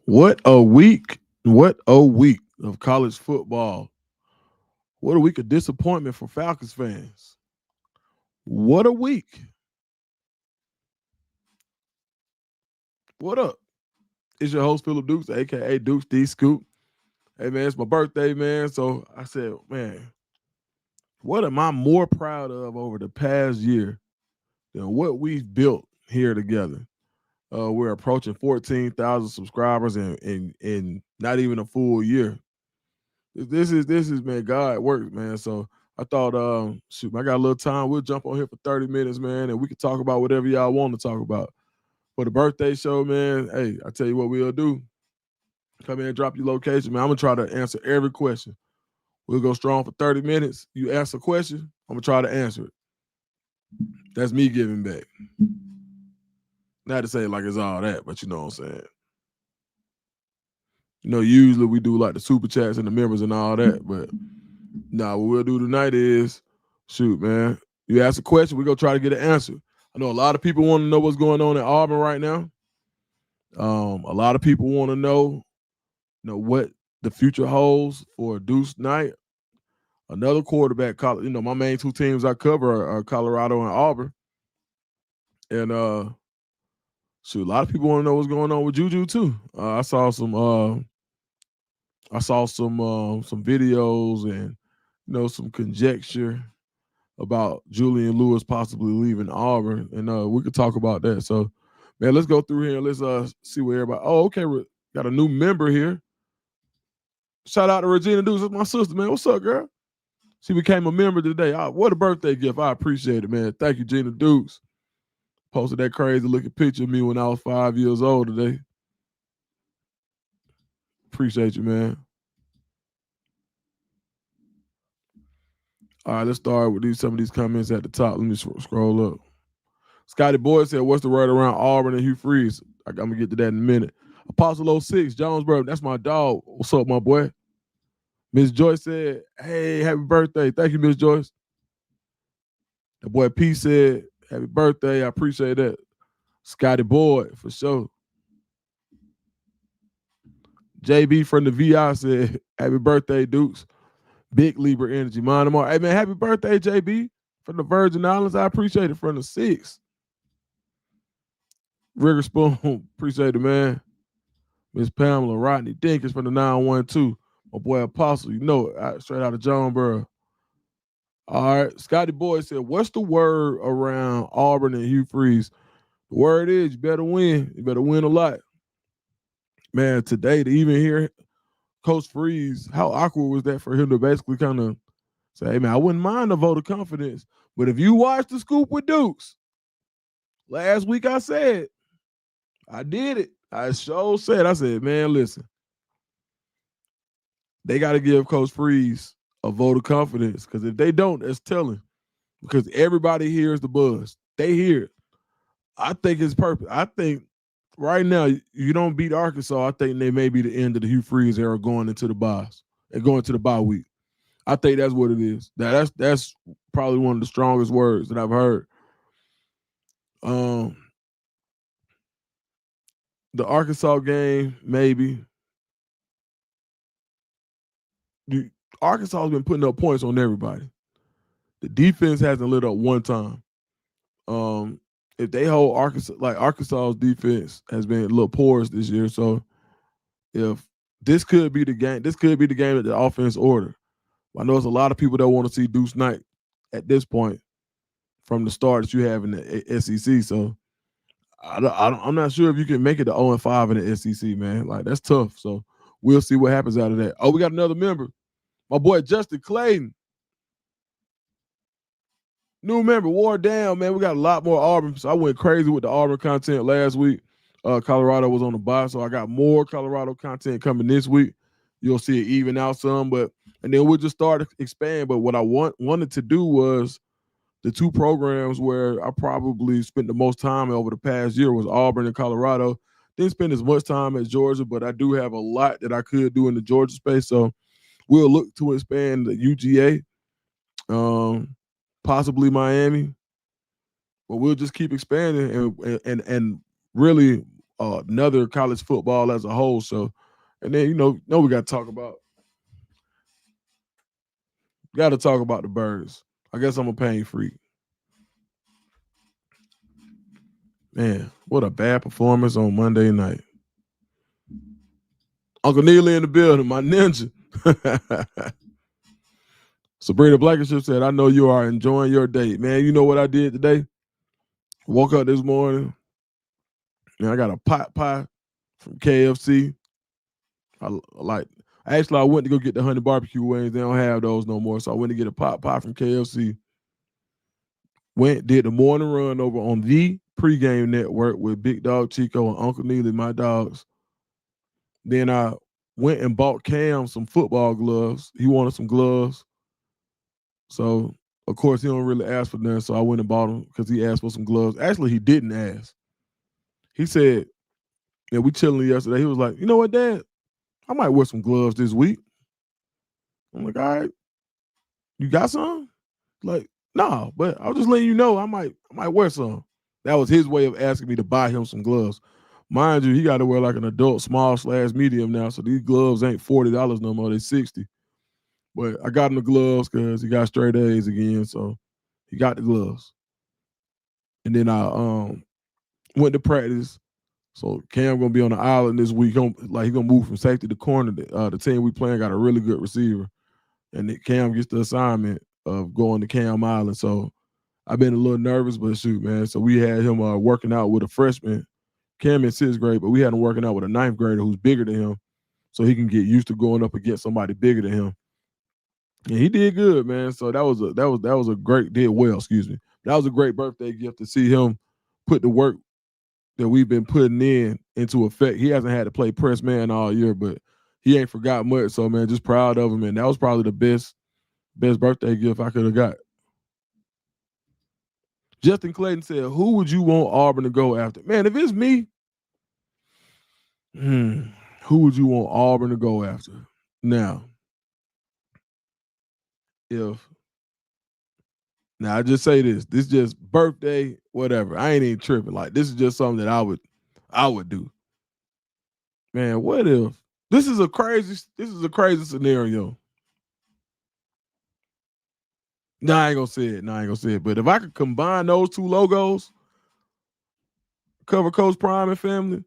What a week. What a week of college football. What a week of disappointment for Falcons fans. What a week. What up? It's your host, Philip Dukes, aka Dukes D Scoop. Hey man, it's my birthday, man. So I said, man, what am I more proud of over the past year than what we've built here together? We're approaching 14,000 subscribers in not even a full year. This is man, God works, man. So I thought, shoot, I got a little time. We'll jump on here for 30 minutes, man, and we can talk about whatever y'all want to talk about. For the birthday show, man, hey, I tell you what we'll do. Come in and drop your location, man. I'm gonna try to answer every question. We'll go strong for 30 minutes. You ask a question, I'm gonna try to answer it. That's me giving back. Not to say it like it's all that, but you know what I'm saying. Usually we do like the super chats and the members and all that, but what we'll do tonight is, shoot, man, you ask a question, we're going to try to get an answer. I know a lot of people want to know what's going on at Auburn right now. A lot of people want to know, what the future holds for Deuce Knight. Another quarterback, my main two teams I cover are Colorado and Auburn. And, shoot, a lot of people want to know what's going on with Juju too. I saw some videos and some conjecture about Julian Lewis possibly leaving Auburn, and we could talk about that. So, man, let's go through here and let's see where everybody. Oh, okay, got a new member here. Shout out to Regina Dukes, that's my sister, man. What's up, girl? She became a member today. What a birthday gift! I appreciate it, man. Thank you, Gina Dukes. Posted that crazy looking picture of me when I was 5 years old today. Appreciate you, man. All right, let's start with some of these comments at the top. Let me scroll up. Scotty Boyd said, what's the word around Auburn and Hugh Freeze? I'm going to get to that in a minute. Apostle 06, Jonesboro, that's my dog. What's up, my boy? Miss Joyce said, hey, happy birthday. Thank you, Miss Joyce. The boy P said, happy birthday. I appreciate that. Scotty Boyd, for sure. JB from the VI said, happy birthday, Dukes. Big Libra energy. Mind tomorrow. Hey, man, happy birthday, JB. From the Virgin Islands. I appreciate it. From the 6. Rigger Spoon, appreciate it, man. Miss Pamela Rodney Dinkins from the 912. My boy Apostle, straight out of Jonesboro. All right. Scotty Boyd said, what's the word around Auburn and Hugh Freeze? The word is you better win. You better win a lot. Man, today to even hear Coach Freeze, how awkward was that for him to basically kind of say, hey, man, I wouldn't mind a vote of confidence. But if you watch the scoop with Dukes, last week I said, I did it. I said, man, listen. They got to give Coach Freeze a vote of confidence because if they don't, that's telling. Because everybody hears the buzz. They hear it. I think it's perfect. I think right now, you don't beat Arkansas, I think they may be the end of the Hugh Freeze era going into the buys and going to the bye week. I think that's what it is. That's probably one of the strongest words that I've heard. The Arkansas game, maybe. Arkansas has been putting up points on everybody. The defense hasn't lit up one time. If they hold Arkansas's defense has been a little porous this year. So if this could be the game, that the offense order. I know there's a lot of people that want to see Deuce Knight at this point from the start that you have in the SEC. So I'm not sure if you can make it to 0-5 in the SEC, man. Like, that's tough. So we'll see what happens out of that. Oh, we got another member. My boy Justin Clayton. New member, Ward down, man. We got a lot more Auburn. So I went crazy with the Auburn content last week. Colorado was on the bye, so I got more Colorado content coming this week. You'll see it even out some, and then we'll just start to expand. But what I wanted to do was the two programs where I probably spent the most time over the past year was Auburn and Colorado. Didn't spend as much time at Georgia, but I do have a lot that I could do in the Georgia space. So we'll look to expand the UGA, possibly Miami, but we'll just keep expanding and really another college football as a whole. So, and then we got to talk about the Birds. I guess I'm a pain freak. Man, what a bad performance on Monday night. Uncle Neely in the building, my ninja. Sabrina Blankenship said, I know you are enjoying your day. Man, you know what I did today? Woke up this morning, and I got a pot pie from KFC. I went to go get the honey barbecue wings. They don't have those no more. So I went to get a pot pie from KFC. Did the morning run over on the pregame network with Big Dog Chico and Uncle Neely, my dogs. Then I went and bought Cam some football gloves. He wanted some gloves. So, of course, he don't really ask for nothing. So I went and bought them because he asked for some gloves. Actually, he didn't ask. He said, we chilling yesterday. He was like, you know what, Dad? I might wear some gloves this week. I'm like, all right. You got some? Like, nah, but I was just letting you know I might wear some. That was his way of asking me to buy him some gloves. Mind you, he got to wear like an adult small/medium now, so these gloves ain't $40 no more. They $60. But I got him the gloves because he got straight A's again, so he got the gloves. And then I went to practice. So Cam gonna be on the island this week. He gonna move from safety to corner. The team we playing got a really good receiver, and Cam gets the assignment of going to Cam Island. So I've been a little nervous, but shoot, man. So we had him working out with a freshman, Cam in 6th grade, but we had him working out with a 9th grader who's bigger than him, so he can get used to going up against somebody bigger than him. And he did good, man. So that was a great did well. Excuse me. That was a great birthday gift to see him put the work that we've been putting into effect. He hasn't had to play press man all year, but he ain't forgot much. So man, just proud of him, and that was probably the best birthday gift I could have got. Justin Clayton said, who would you want Auburn to go after? Man, if it's me, who would you want Auburn to go after? Now, I just say this is just birthday, whatever. I ain't even tripping. Like, this is just something that I would do. Man, what if this is a crazy scenario? No, I ain't gonna say it. But if I could combine those two logos, cover Coach Prime and family,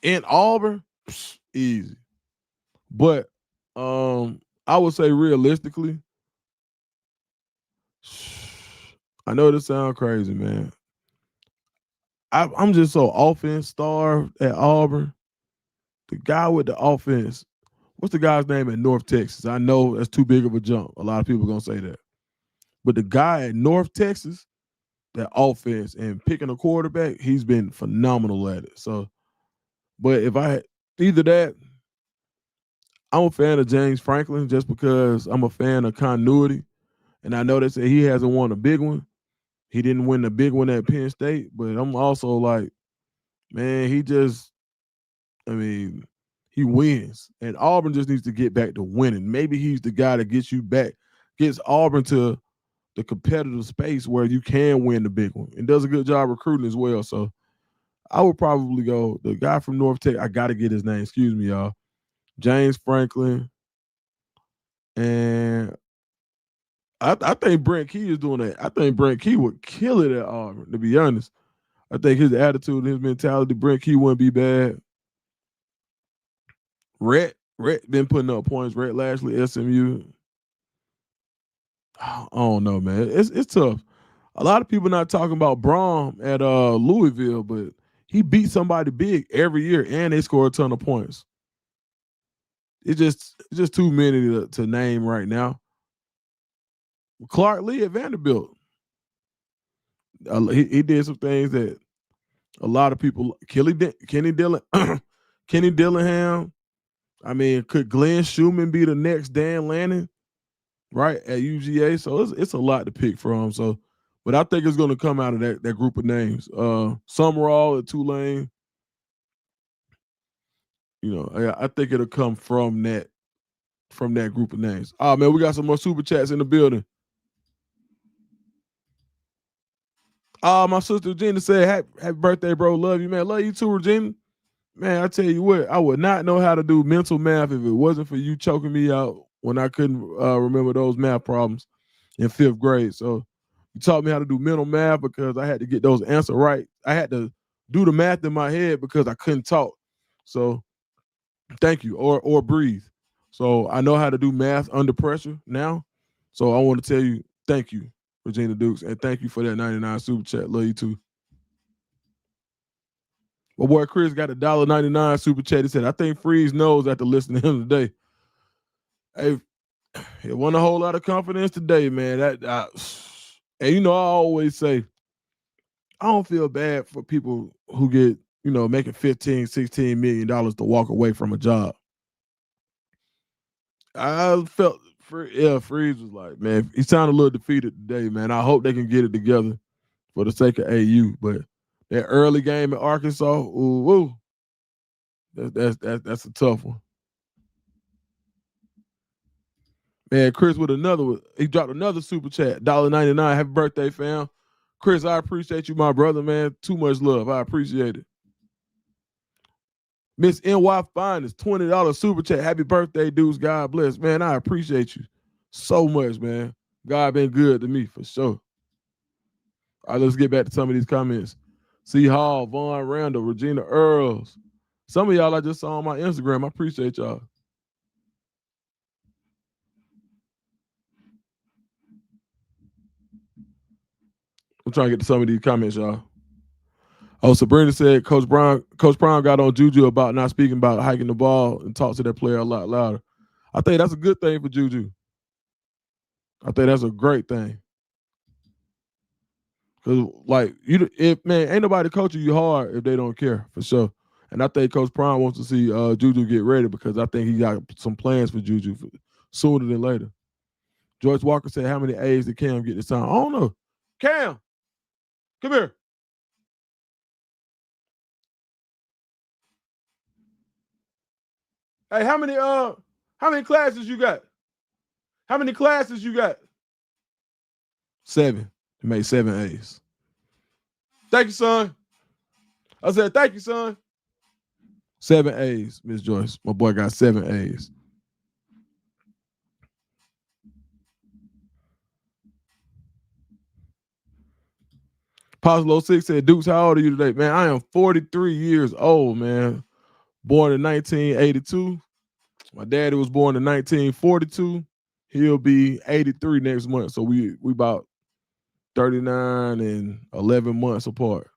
in Auburn, easy. But I would say realistically, I know this sounds crazy, man. I'm just so offense starved at Auburn. The guy with the offense, what's the guy's name at North Texas? I know that's too big of a jump. A lot of people are gonna say that. But the guy at North Texas, that offense and picking a quarterback, he's been phenomenal at it. So, but if I had either that, I'm a fan of James Franklin just because I'm a fan of continuity. And I know they say he hasn't won a big one. He didn't win the big one at Penn State, but I'm also like, man, he wins. And Auburn just needs to get back to winning. Maybe he's the guy that gets Auburn to the competitive space where you can win the big one, and does a good job recruiting as well. So I would probably go the guy from North Tech. I got to get his name. Excuse me, y'all. James Franklin. And I think Brent Key is doing that. I think Brent Key would kill it at Auburn, to be honest. I think his attitude and his mentality, Brent Key wouldn't be bad. Rhett been putting up points. Rhett Lashley, SMU. I don't know, man. It's tough. A lot of people not talking about Braum at Louisville, but he beat somebody big every year, and they score a ton of points. It's just too many to name right now. Clark Lee at Vanderbilt. He did some things that a lot of people. Kenny Dillingham. I mean, could Glenn Schumann be the next Dan Lanning, right, at UGA? So it's a lot to pick from. So, but I think it's going to come out of that group of names. Summerall at Tulane. I think it'll come from that group of names. Oh man, we got some more super chats in the building. My sister Regina said, happy birthday, bro. Love you, man. Love you too, Regina. Man, I tell you what, I would not know how to do mental math if it wasn't for you choking me out when I couldn't remember those math problems in 5th grade. So you taught me how to do mental math because I had to get those answers right. I had to do the math in my head because I couldn't talk. So thank you, or breathe. So I know how to do math under pressure now. So I want to tell you, thank you, Regina Dukes, and thank you for that 99 super chat. Love you too. My boy Chris got a $1.99 super chat. He said, I think Freeze knows after listening to him today. Hey, it wasn't a whole lot of confidence today, man. And I always say, I don't feel bad for people who get, making $15, $16 million to walk away from a job. I felt, Freeze was like, man, he sounded a little defeated today, man. I hope they can get it together for the sake of AU. But that early game at Arkansas, that's a tough one. Man, Chris with another one. He dropped another super chat, $1.99. Happy birthday, fam. Chris, I appreciate you, my brother, man. Too much love. I appreciate it. Miss NY Finest, $20 super chat. Happy birthday, dudes. God bless. Man, I appreciate you so much, man. God been good to me for sure. All right, let's get back to some of these comments. C. Hall, Vaughn Randall, Regina Earls. Some of y'all I just saw on my Instagram. I appreciate y'all. I'm trying to get to some of these comments, y'all. Oh, Sabrina said Coach Brown got on Juju about not speaking about hiking the ball and talk to that player a lot louder. I think that's a good thing for Juju. I think that's a great thing. Cause ain't nobody coaching you hard if they don't care, for sure. And I think Coach Prime wants to see Juju get ready because I think he got some plans for Juju sooner than later. George Walker said, how many A's did Cam get this time? I don't know. Cam, come here. Hey, how many classes you got? How many classes you got? 7. He made 7 A's. Thank you, son. I said, thank you, son. 7 A's, Miss Joyce. My boy got 7 A's. Poslo 6 said, Dukes, how old are you today? Man, I am 43 years old, man. Born in 1982. My daddy was born in 1942. He'll be 83 next month. So we about 39 and 11 months apart.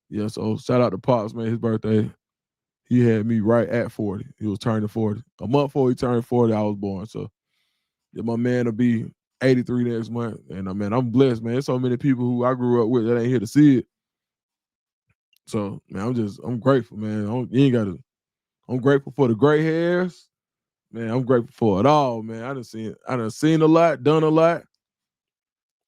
Yeah, so shout out to Pops, man. His birthday, he had me right at 40. He was turning 40. A month before he turned 40, I was born. So yeah, my man will be 83 next month. And man, I'm blessed, man. There's so many people who I grew up with that ain't here to see it. So man, I'm grateful, man. I'm grateful for the gray hairs. Man, I'm grateful for it all, man. I done seen a lot, done a lot.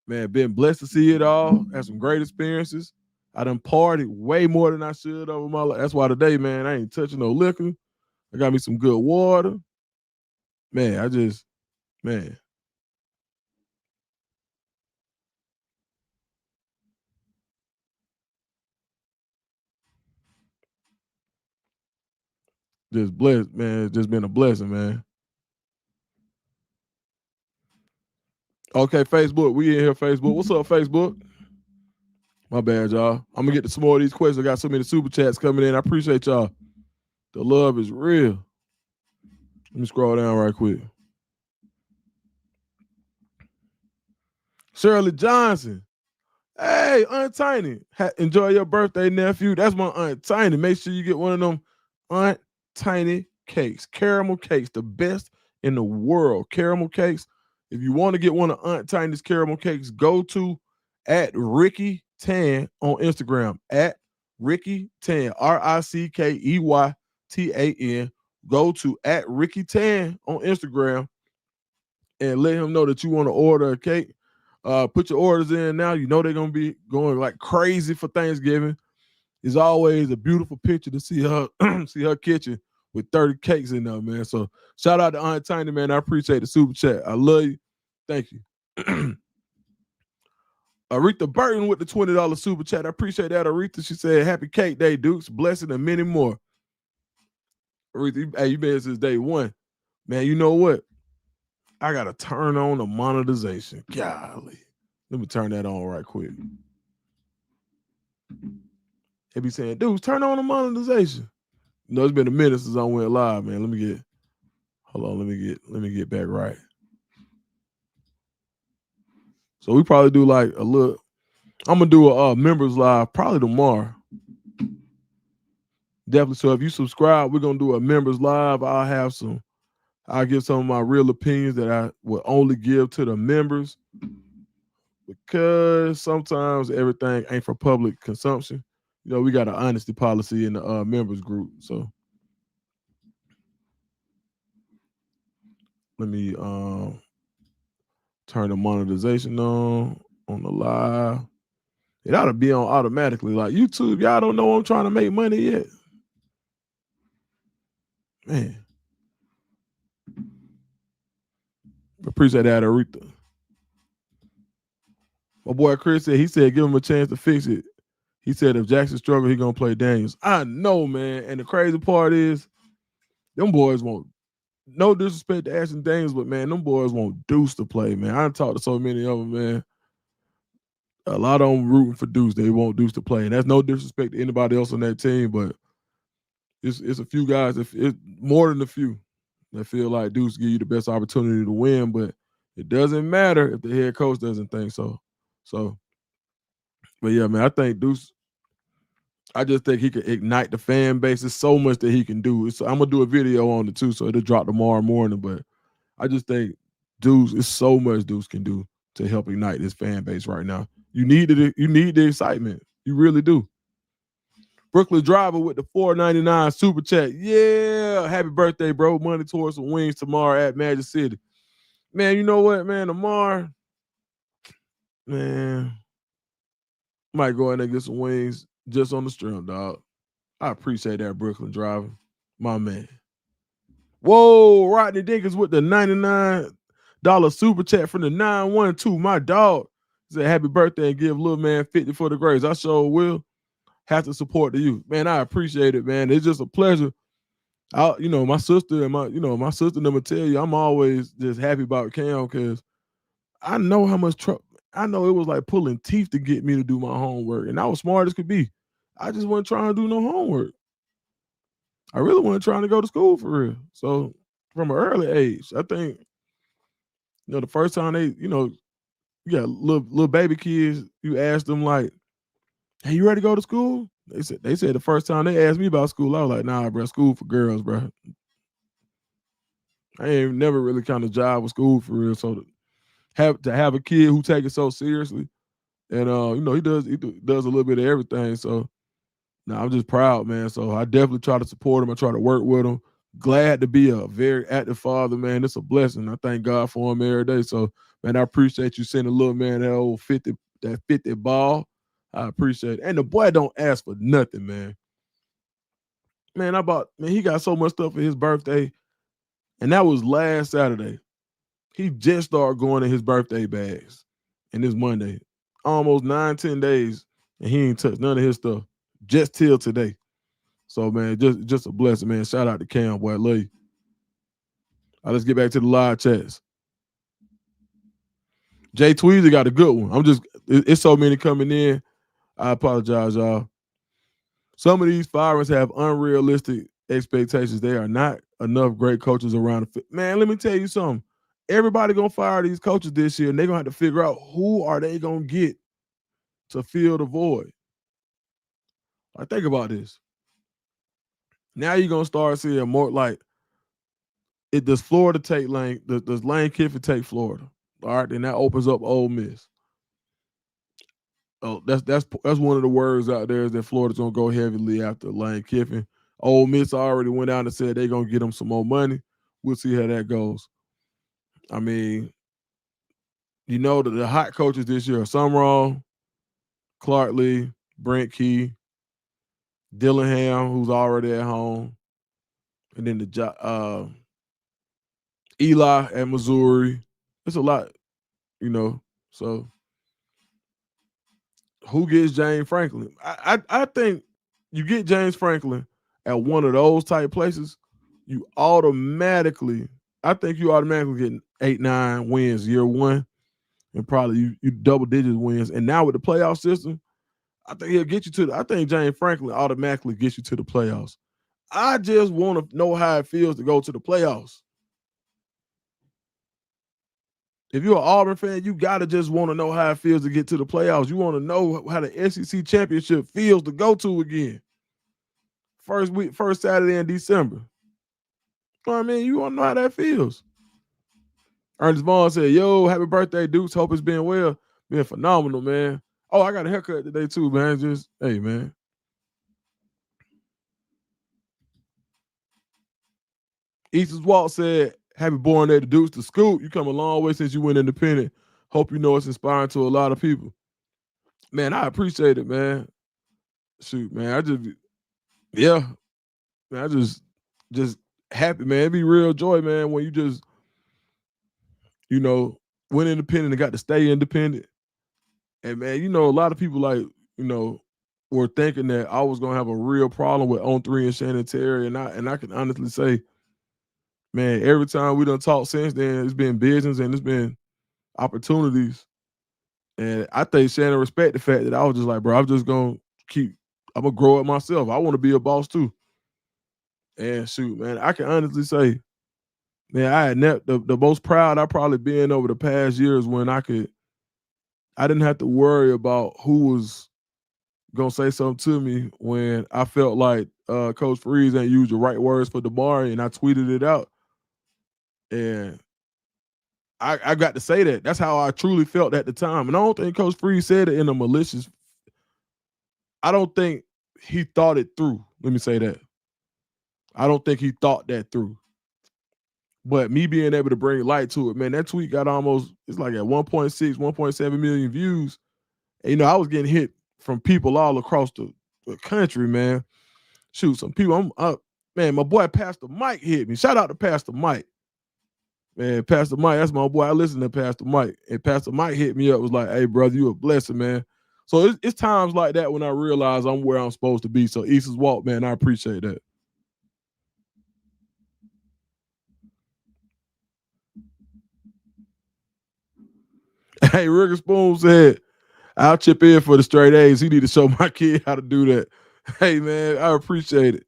Man, been blessed to see it all. Had some great experiences. I done partied way more than I should over my life. That's why today, man, I ain't touching no liquor. I got me some good water. Man, just blessed, man. It's just been a blessing, man. Okay, Facebook. We in here, Facebook. What's up, Facebook? My bad, y'all. I'm gonna get to some more of these questions. I got so many super chats coming in. I appreciate y'all. The love is real. Let me scroll down right quick. Shirley Johnson. Hey, Aunt Tiny. Enjoy your birthday, nephew. That's my Aunt Tiny. Make sure you get one of them Aunt Tiny cakes. Caramel cakes, the best in the world. Caramel cakes. If you want to get one of Aunt Tiny's caramel cakes, go to at Ricky Tan on Instagram. At Ricky Tan. RICKEYTAN. Go to at Ricky Tan on Instagram and let him know that you want to order a cake. Put your orders in now. You know they're gonna be going like crazy for Thanksgiving. It's always a beautiful picture to see her see her kitchen with 30 cakes in there, man. So shout out to Aunt Tiny, man. I appreciate the super chat. I love you. Thank you. Aretha Burton with the $20 super chat. I appreciate that, Aretha. She said, "Happy Cake Day, Dukes. Blessing and many more." Aretha, hey, you been here since day one. Man, you know what? I got to turn on the monetization. Golly. Let me turn that on right quick. They be saying, "Dudes, turn on the monetization." You know, it's been a minute since I went live, man. Let me get back right. So we probably do like a little. I'm gonna do a members live probably tomorrow. Definitely. So if you subscribe, we're gonna do a members live. I'll give some of my real opinions that I will only give to the members, because sometimes everything ain't for public consumption. You know, we got an honesty policy in the members group. So let me turn the monetization on the live. It ought to be on automatically. Like YouTube, y'all don't know I'm trying to make money yet. Man. Appreciate that, Aretha. My boy Chris said, give him a chance to fix it. He said if Jackson struggle, he gonna play Daniels. I know, man. And the crazy part is, them boys won't. No disrespect to Ashton Daniels, but man, them boys want Deuce to play, man. I talked to so many of them, man. A lot of them rooting for Deuce. They want Deuce to play, and that's no disrespect to anybody else on that team, but it's a few guys. It's more than a few that feel like Deuce give you the best opportunity to win, but it doesn't matter if the head coach doesn't think so. So, but yeah, man, I think Deuce. I just think he could ignite the fan base. There's so much that he can do. I'm gonna do a video on it too, so it'll drop tomorrow morning. But I just think Deuce is so much Deuce can do to help ignite this fan base right now. You need the excitement. You really do. Brooklyn Driver with the $4.99 super chat. Yeah, happy birthday, bro. Money towards some wings tomorrow at Magic City. Man, you know what, man? Tomorrow, man, might go in there and get some wings just on the stream, dog. I appreciate that, Brooklyn Driver. My man. Whoa, Rodney Dinkins with the $99 super chat from the 912. My dog said happy birthday and give little man 50 for the grades. I sure will. Have to support the youth. Man, I appreciate it, man. It's just a pleasure. My sister and my sister never tell you, I'm always just happy about Cam, because I know how much trouble. I know it was like pulling teeth to get me to do my homework, and I was smart as could be. I just wasn't trying to do no homework. I really wasn't trying to go to school for real. So from an early age, I think, the first time you got little baby kids, you ask them like, "Hey, you ready to go to school?" They said the first time they asked me about school, I was like, "Nah, bro, school for girls, bro." I ain't never really kind of jive with school for real. So to have a kid who take it so seriously, and he does a little bit of everything. So now I'm just proud, man. So I definitely try to support him. I try to work with him. Glad to be a very active father, man. It's a blessing. I thank God for him every day. So, man, I appreciate you sending a little man that old 50 ball. I appreciate it. And the boy don't ask for nothing, man. Man, he got so much stuff for his birthday. And that was last Saturday. He just started going in his birthday bags. And it's Monday. Almost 9-10 days. And he ain't touched none of his stuff just till today. So, man, just a blessing, man. Shout out to Cam, boy. I love you. All right, let's get back to the live chats. Jay Tweezy got a good one. It's so many coming in. I apologize, y'all. Some of these firings have unrealistic expectations. There are not enough great coaches around. Man, let me tell you something. Everybody gonna fire these coaches this year, and they're gonna have to figure out who are they gonna get to fill the void. Like, think about this. Now you're gonna start seeing more like, does Florida take Lane? Does Lane Kiffin take Florida? All right, then that opens up Ole Miss. Oh, that's one of the words out there, is that Florida's gonna go heavily after Lane Kiffin. Ole Miss already went out and said they're gonna get him some more money. We'll see how that goes. I mean, the hot coaches this year are Summerall, Clark Lee, Brent Key, Dillingham, who's already at home, and then Eli at Missouri. It's a lot, So who gets James Franklin? I think you get James Franklin at one of those type places, you automatically, I think you automatically get 8-9 wins year one, and probably you double digits wins. And now with the playoff system, I think he'll get you to I think James Franklin automatically gets you to the playoffs. I just want to know how it feels to go to the playoffs. If you're an Auburn fan, you gotta just want to know how it feels to get to the playoffs. You want to know how the SEC championship feels to go to again. First Saturday in December. You know what I mean? You want to know how that feels. Ernest Vaughn said, "Yo, happy birthday, Dukes. Hope it's been well. Been phenomenal, man. Oh, I got a haircut today too, man. Just hey, man." Easton's Walt said, "Happy born day to Dukes to Scoop. You come a long way since you went independent. Hope you know it's inspiring to a lot of people." Man, I appreciate it, man. Shoot, man. Yeah, man, just happy, man. It be real joy, man, when you just, you know, went independent and got to stay independent. And man, a lot of people were thinking that I was gonna have a real problem with On Three and Shannon Terry, and I can honestly say, man, every time we done talked since then, it's been business and it's been opportunities. And I think Shannon respect the fact that I was just like, bro, I'm gonna grow it myself. I want to be a boss too. And shoot, man, I can honestly say, man, I had the most proud I probably been over the past years when I didn't have to worry about who was gonna say something to me when I felt like Coach Freeze ain't used the right words for Damari, and I tweeted it out, and I got to say that. That's how I truly felt at the time, and I don't think Coach Freeze said it in a malicious. I don't think he thought it through. Let me say that. I don't think he thought that through. But me being able to bring light to it, man, that tweet got it's like at 1.6, 1.7 million views. And, I was getting hit from people all across the country, man. Shoot, some people, I'm up. Man, my boy Pastor Mike hit me. Shout out to Pastor Mike. Man, Pastor Mike, that's my boy. I listen to Pastor Mike. And Pastor Mike hit me up, was like, hey, brother, you a blessing, man. So it's times like that when I realize I'm where I'm supposed to be. So East's Walk, man, I appreciate that. Hey, Rick Spoon said, I'll chip in for the straight A's. He need to show my kid how to do that. Hey, man, I appreciate it.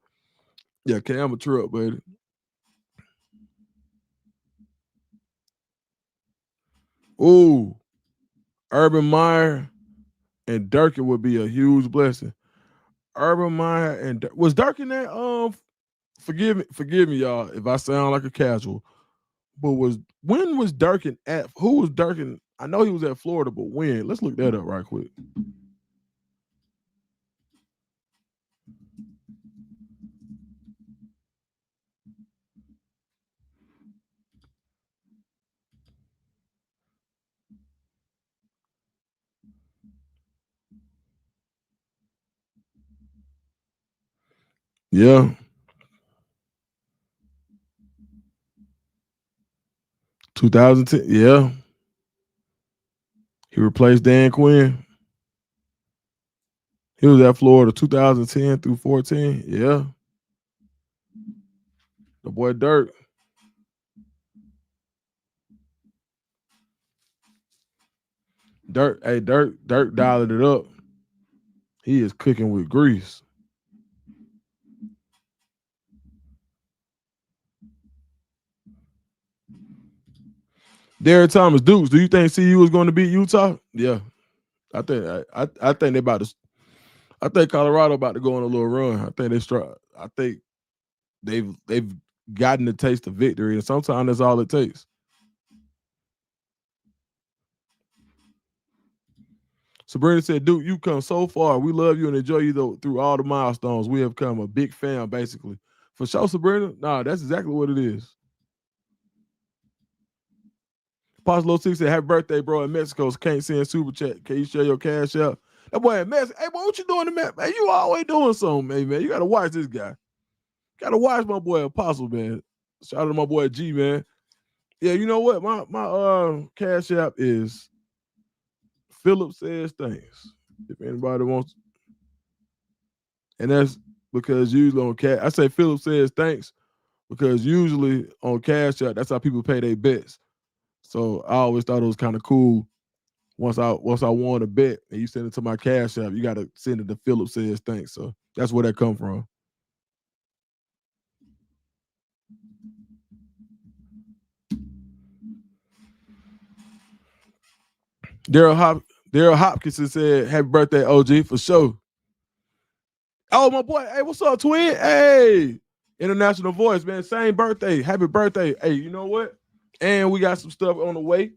Yeah, Cam a truck, buddy. Ooh, Urban Meyer and Durkin would be a huge blessing. Urban Meyer and was Durkin that? Forgive me, y'all, if I sound like a casual. But when was Durkin at? Who was Durkin? I know he was at Florida, but when? Let's look that up right quick. Yeah. 2010. Yeah. He replaced Dan Quinn. He was at Florida 2010 through 14. Yeah. The boy Dirk. Dirk dialed it up. He is cooking with grease. Derek Thomas, Dukes, do you think CU is going to beat Utah? Yeah. I think they about to. I think Colorado about to go on a little run. I think I think they've gotten the taste of victory, and sometimes that's all it takes. Sabrina said, Duke, you come so far. We love you and enjoy you through all the milestones. We have come a big fan, basically. For sure, Sabrina. Nah, that's exactly what it is. Apostolo 6 said, happy birthday, bro, in Mexico. Can't send super chat. Can you share your cash out? That boy in Mexico. Hey, boy, what you doing in Mexico? Man, you always doing something, man. You got to watch this guy. Got to watch my boy Apostle, man. Shout out to my boy G, man. Yeah, you know what? My cash app is Philip Says Things. If anybody wants, and that's because usually on cash, I say Philip says thanks because usually on Cash App, that's how people pay their bets. So I always thought it was kind of cool. Once I won a bet and you send it to my Cash App, you got to send it to Philip says thanks. So that's where that come from. Daryl Hopkins said, "Happy birthday, OG, for sure." Oh, my boy. Hey, what's up, twin? Hey, International Voice, man. Same birthday. Happy birthday. Hey, you know what? And we got some stuff on the way.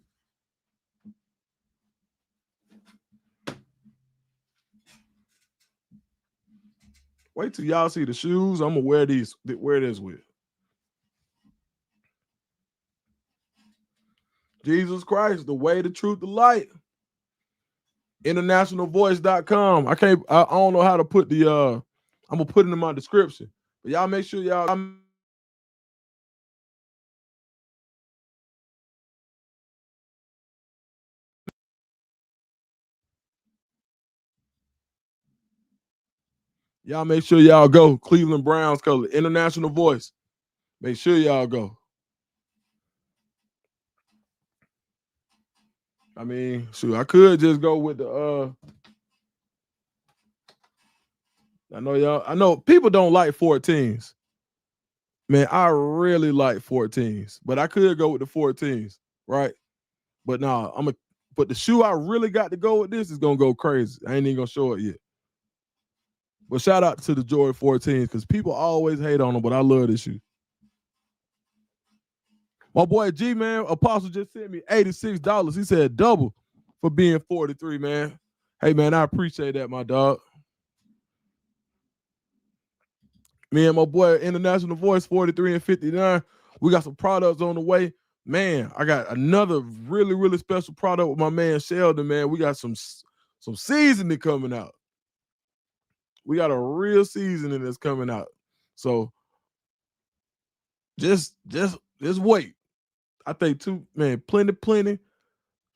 Wait till y'all see the shoes. I'm gonna wear these. Wear this with. Jesus Christ, the way, the truth, the light. Internationalvoice.com. I don't know how to put the I'm gonna put it in my description. But y'all make sure y'all make sure y'all go. Cleveland Browns color, International Voice. Make sure y'all go. I mean, shoot, I could just go with the I know people don't like 14s. Man, I really like 14s, but I could go with the 14s, right? But nah, but the shoe I really got to go with this is gonna go crazy. I ain't even gonna show it yet. But shout out to the Jordan 14s because people always hate on them, but I love this shoe. My boy G, man, Apostle just sent me $86. He said double for being 43, man. Hey, man, I appreciate that, my dog. Me and my boy International Voice 43 and 59. We got some products on the way. Man, I got another really, really special product with my man Sheldon, man. We got some seasoning coming out. We got a real seasoning that's coming out. So just wait. I think plenty.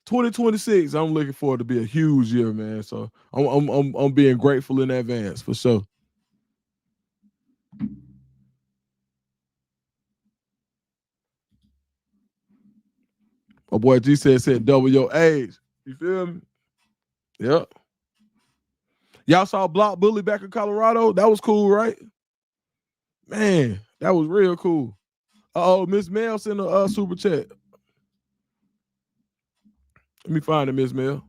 2026, I'm looking forward to be a huge year, man. So I'm being grateful in advance for sure. My boy G said double your age. You feel me? Yep. Y'all saw Block Bully back in Colorado? That was cool, right? Man, that was real cool. Oh, Miss Mel sent a super chat. Let me find it, Miss Mel.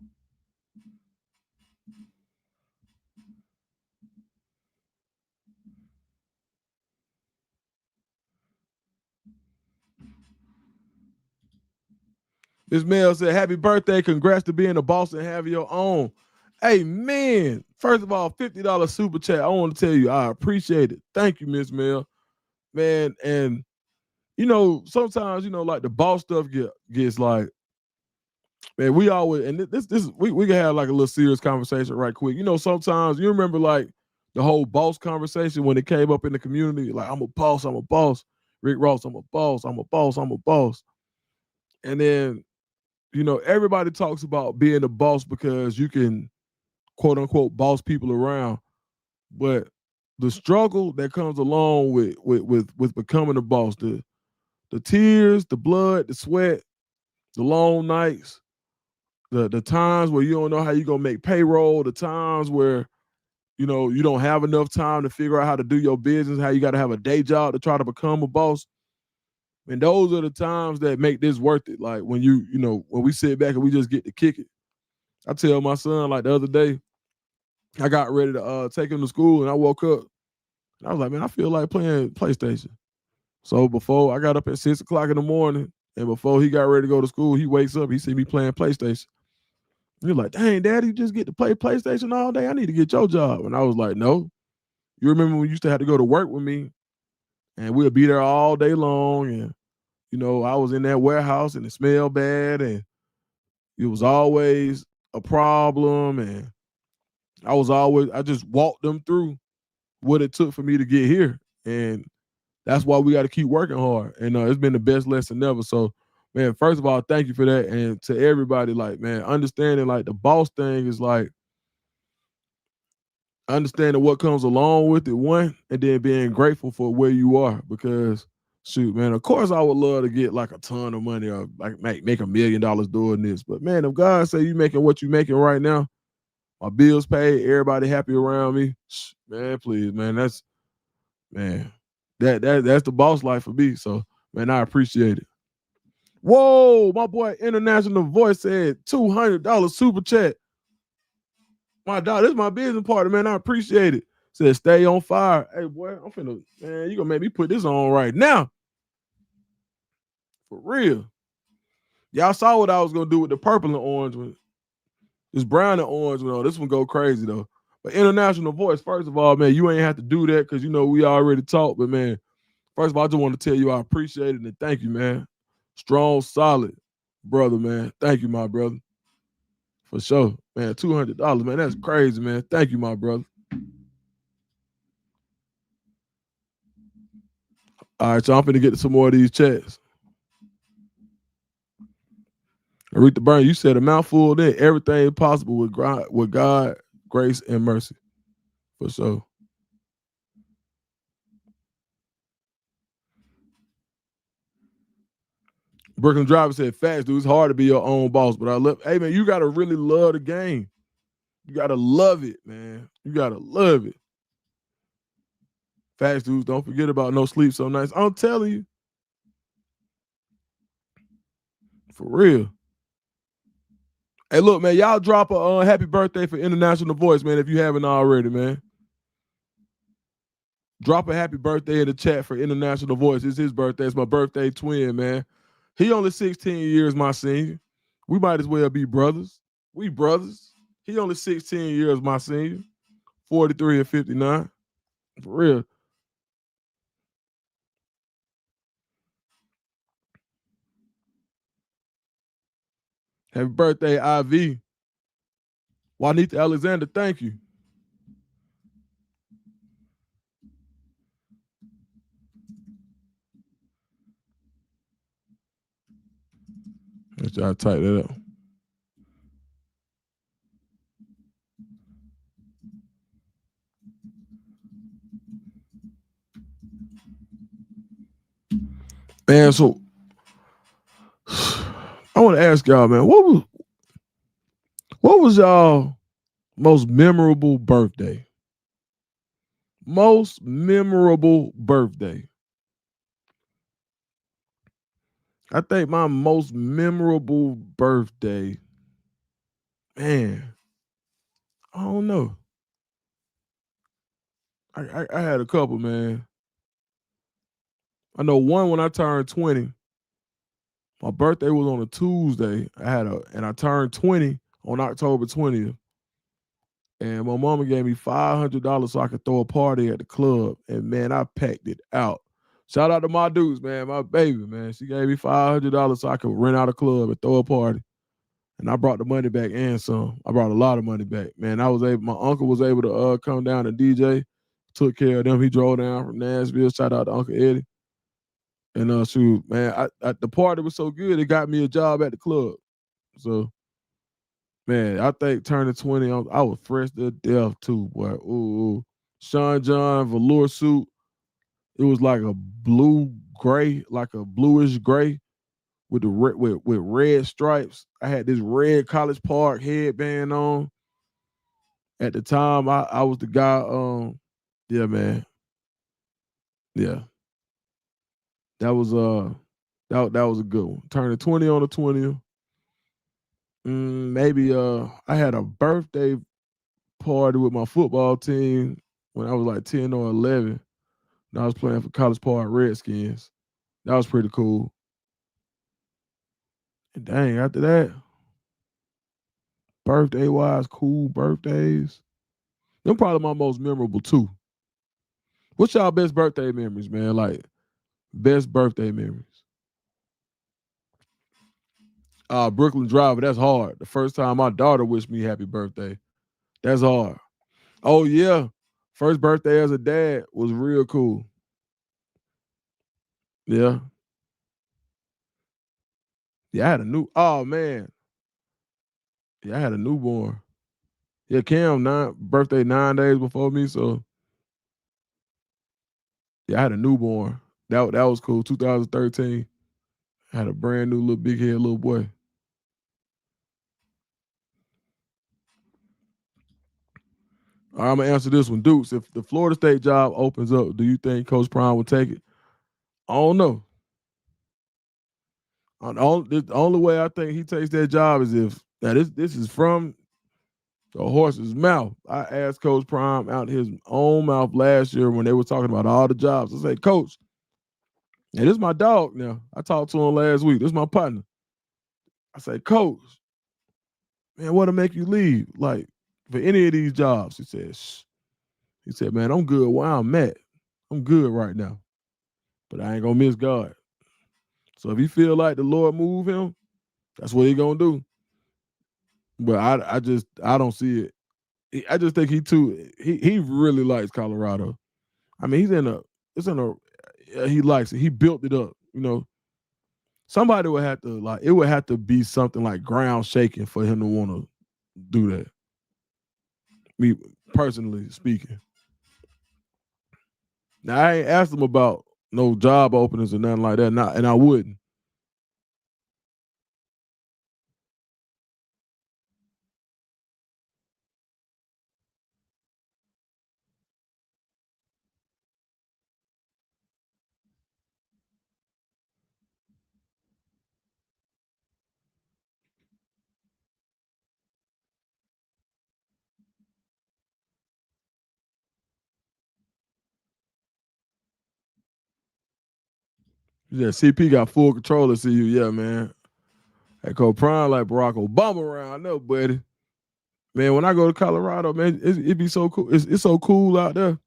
Miss Mel said, "Happy birthday. Congrats to being a boss and having your own." Hey, man. First of all, $50 super chat. I want to tell you, I appreciate it. Thank you, Miss Mel. Man, and sometimes, like the boss stuff gets like, man, we always, and we can have like a little serious conversation right quick. Sometimes you remember like the whole boss conversation when it came up in the community, like I'm a boss. Rick Ross, I'm a boss. And then, everybody talks about being a boss because you can quote unquote boss people around. But the struggle that comes along with becoming a boss, the tears, the blood, the sweat, the long nights, the times where you don't know how you're gonna make payroll, the times where you don't have enough time to figure out how to do your business, how you got to have a day job to try to become a boss. And those are the times that make this worth it. Like when when we sit back and we just get to kick it. I tell my son like the other day, I got ready to take him to school and I woke up and I was like, man, I feel like playing PlayStation. So before I got up at 6 o'clock in the morning and before he got ready to go to school, he wakes up, he see me playing PlayStation. He's like, dang, Daddy, you just get to play PlayStation all day? I need to get your job. And I was like, no. You remember when you used to have to go to work with me and we'll be there all day long. And, I was in that warehouse and it smelled bad and it was always a problem. And I just walked them through what it took for me to get here. And that's why we got to keep working hard. And it's been the best lesson ever. So, man, first of all, thank you for that. And to everybody, like, man, understanding like the boss thing is like, understanding what comes along with it, one, and then being grateful for where you are. Because shoot, man, of course I would love to get like a ton of money or like make $1 million doing this. But man, if God say you making what you making right now, my bills paid, everybody happy around me, man, please, man, man, that's the boss life for me. So man, I appreciate it. Whoa, my boy International Voice said $200 super chat. My dog, this is my business partner, man. I appreciate it. Said stay on fire. Hey, boy, I'm finna, man, you gonna make me put this on right now. For real. Y'all saw what I was gonna do with the purple and orange one. This brown and orange one, this one go crazy though. But International Voice, first of all, man, you ain't have to do that because you know we already talked. But man, first of all, I just want to tell you I appreciate it and thank you, man. Strong, solid brother, man. Thank you, my brother. For sure. Man, $200, man. That's crazy, man. Thank you, my brother. All right, so I'm finna get to some more of these chats. Aretha Burn, you said a mouthful, then everything possible with God, grace, and mercy. For sure. Brooklyn Driver said, facts, dude. It's hard to be your own boss, but I love, hey, man, you got to really love the game. You got to love it, man. You got to love it. Facts, dudes. Don't forget about no sleep so nice. I'm telling you. For real. Hey, look, man, y'all drop a happy birthday for International Voice, man, if you haven't already, man. Drop a happy birthday in the chat for International Voice. It's his birthday. It's my birthday twin, man. He only 16 years my senior. We might as well be brothers. We brothers. He only 16 years my senior. 43 and 59. For real. Happy birthday, IV. Juanita Alexander, thank you. Let's try to type that up. Man, so I want to ask y'all, man, what was y'all most memorable birthday? Most memorable birthday. I think my most memorable birthday, man, I don't know. I had a couple, man. I know one when I turned 20. My birthday was on a Tuesday. I turned 20 on October 20th. And my mama gave me $500 so I could throw a party at the club. And man, I packed it out. Shout out to my dudes, man, my baby, man. She gave me $500 so I could rent out a club and throw a party. And I brought the money back and some. I brought a lot of money back. Man, my uncle was able to come down and DJ, took care of them. He drove down from Nashville. Shout out to Uncle Eddie. And shoot, man, the party was so good, it got me a job at the club. So, man, I think turning 20, I was fresh to death too, boy. Ooh. Sean John velour suit. It was like a blue gray, like a bluish gray with the with red stripes. I had this red College Park headband on. At the time, I was the guy. Yeah, man. Yeah, that was that was a good one. Turning 20 on the 20th. Maybe I had a birthday party with my football team when I was like 10 or 11. And I was playing for College Park Redskins. That was pretty cool. And dang, after that, birthday wise, cool birthdays. Them probably my most memorable too. What's y'all best birthday memories, man? Like best birthday memories. Brooklyn Driver, that's hard. The first time my daughter wished me happy birthday. That's hard. Oh yeah. First birthday as a dad was real cool. Yeah. Yeah, I had a new. Oh man. Yeah, I had a newborn. Yeah, Cam birthday 9 days before me, so yeah, I had a newborn. That was cool. 2013. I had a brand new little big head little boy. All right, I'm gonna answer this one, Dukes. If the Florida State job opens up, do you think Coach Prime will take it? I don't know. The only way I think he takes that job is if now this is from the horse's mouth. I asked Coach Prime out his own mouth last year when they were talking about all the jobs. I said, Coach, and this is my dog now. I talked to him last week. This is my partner. I said, Coach, man, what'll make you leave? Like, for any of these jobs? He said, shh. He said, man, I'm good where I'm at. I'm good right now. But I ain't gonna miss God. So if he feel like the Lord move him, that's what he gonna do. But I don't see it. I just think he really likes Colorado. I mean, he likes it. He built it up. Somebody would have to it would have to be something like ground shaking for him to want to do that. Me personally speaking. Now I ain't asked him about no job openings or nothing like that, and I wouldn't. Yeah, CP got full control of CU. Yeah, man. Hey, Coach Prime like Barack Obama around there, buddy. Man, when I go to Colorado, man, it be so cool. It's so cool out there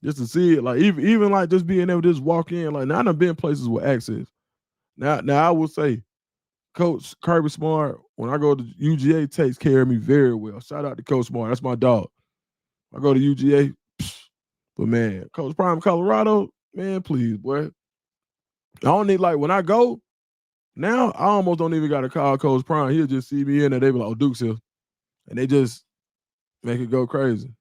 just to see it. Like even like just being able to just walk in. Like now I've been places with access. Now I will say, Coach Kirby Smart, when I go to UGA, takes care of me very well. Shout out to Coach Smart. That's my dog. I go to UGA, but man, Coach Prime Colorado, man, please, boy. I don't need like when I go now. I almost don't even got to call Coach Prime. He'll just see me in there. They be like, "Oh, Duke's here," and they just make it go crazy.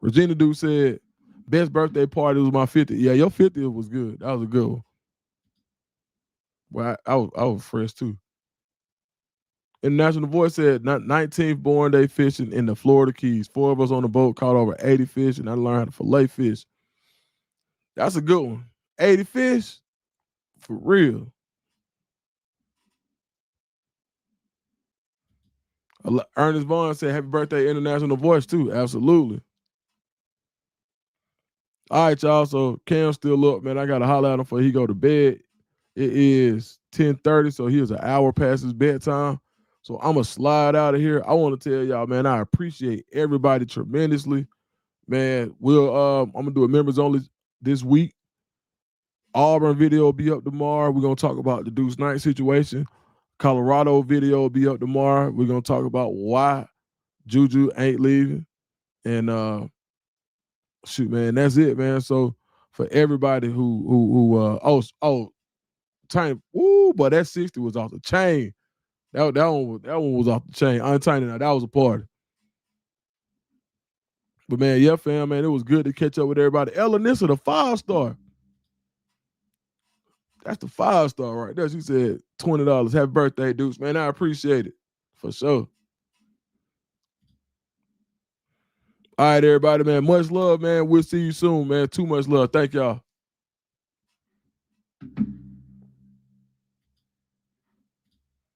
Regina Duke said, "Best birthday party was my 50th." Yeah, your 50th was good. That was a good one. Well, I was fresh too. International Voice said 19th born day fishing in the Florida Keys. 4 of us on the boat caught over 80 fish, and I learned how to fillet fish. That's a good one. 80 fish? For real. Ernest Vaughn said, happy birthday, International Voice, too. Absolutely. All right, y'all. So Cam's still up, man. I got to holler at him before he go to bed. It is 10:30, so he is an hour past his bedtime. So I'm going to slide out of here. I want to tell y'all, man, I appreciate everybody tremendously. Man, I'm going to do a members only this week. Auburn video will be up tomorrow. We're going to talk about the Deuce Knight situation. Colorado video will be up tomorrow. We're going to talk about why Juju ain't leaving. And shoot, man, that's it, man. So for everybody Tiny, boy, that 60 was off the chain. That one was off the chain. Untightened, that was a party. But man, yeah, fam, man, it was good to catch up with everybody. Ella Nissa, the 5-star. That's the 5-star right there. She said $20. Happy birthday, Dukes. Man, I appreciate it. For sure. All right, everybody, man. Much love, man. We'll see you soon, man. Too much love. Thank y'all.